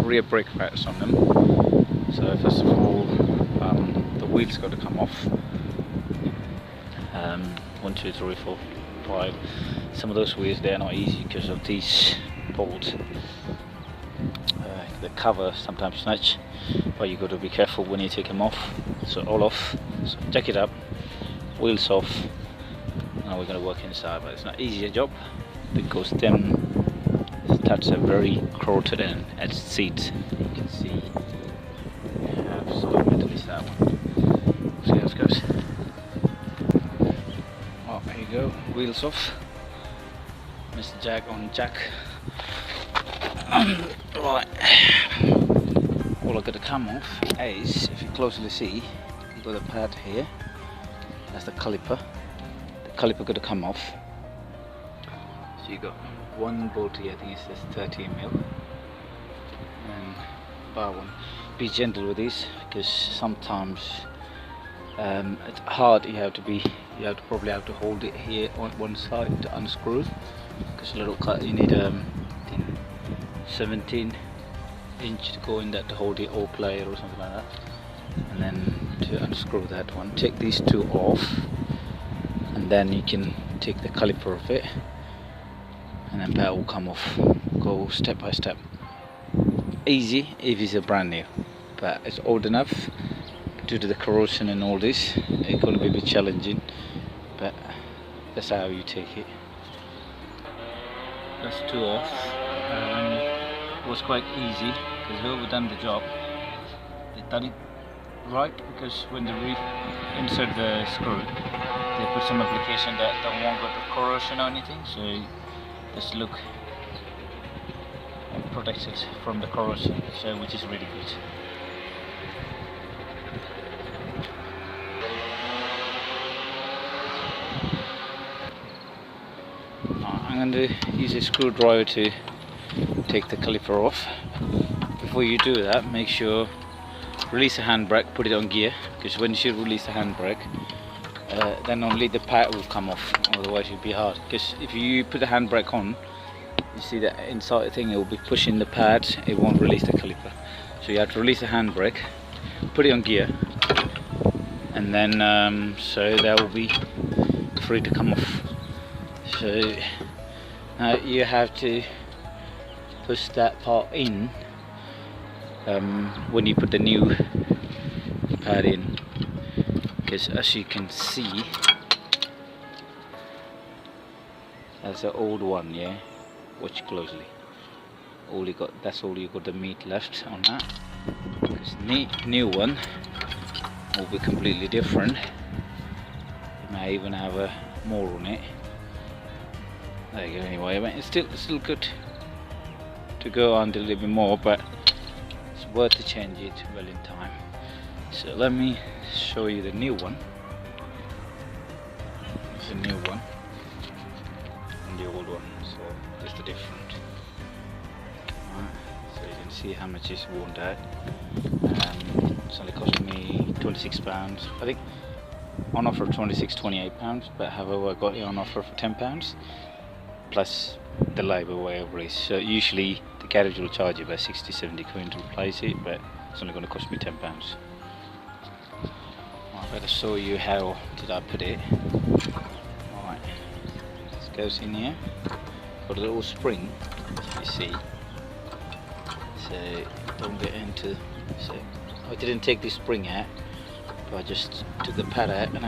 rear brake pads on them. So first of all, the wheels got to come off. 1, 2, 3, 4, 5. Some of those wheels, they're not easy because of these bolts. The cover sometimes snatch, but you got to be careful when you take them off. So all off. So jack it up, wheels off. Now we're going to work inside, but it's not easy job because them studs are very corroded and at seats. You can see we have solid metal is that one. See how it goes. Oh, there you go. Wheels off. Mr. Jack on jack. Right, all I got to come off is, if you closely see, you got a pad here. That's the caliper. The caliper got to come off. So you got one bolt here. I think it says 30 mm. And bar one. Be gentle with these because sometimes it's hard. You probably have to hold it here on one side to unscrew. Because a little cut, you need 17-inch to go in that to hold it, or player or something like that. And then to unscrew that one, take these two off, and then you can take the caliper of it, and then that will come off. Go step by step. Easy if it's a brand new, but it's old enough due to the corrosion and all this. It's going to be a bit challenging, but that's how you take it. That's two off. It was quite easy because whoever done the job, they done it right, because when they insert the screw, they put some application that won't got the corrosion or anything, so just look and protects it from the corrosion, so which is really good. I'm going to use a screwdriver to take the caliper off. Before you do that, make sure release the handbrake, put it on gear, because when you release the handbrake, then only the pad will come off, otherwise it will be hard. Because if you put the handbrake on, you see that inside thing, it will be pushing the pad, it won't release the caliper. So you have to release the handbrake, put it on gear, and then so that will be free to come off. So now you have to push that part in when you put the new pad in, because as you can see, that's the old one. Yeah, watch closely. That's all you got the meat left on that. This new one will be completely different. It may even have more on it. There you go. Anyway, I mean, it's still good to go on a little bit more, but it's worth to change it well in time. So let me show you the new one. It's a new one and the old one, so that's the difference. So you can see how much is worn out. It's only cost me £26. I think on offer £28, but however I got it on offer for £10 plus the labour whatever it is. So usually the garage will charge you about 60-70 quid to replace it, but it's only going to cost me £10. I better show you how did I put it. Alright, this goes in here, got a little spring as you see, so don't get into, so I didn't take this spring out, but I just took the pad out and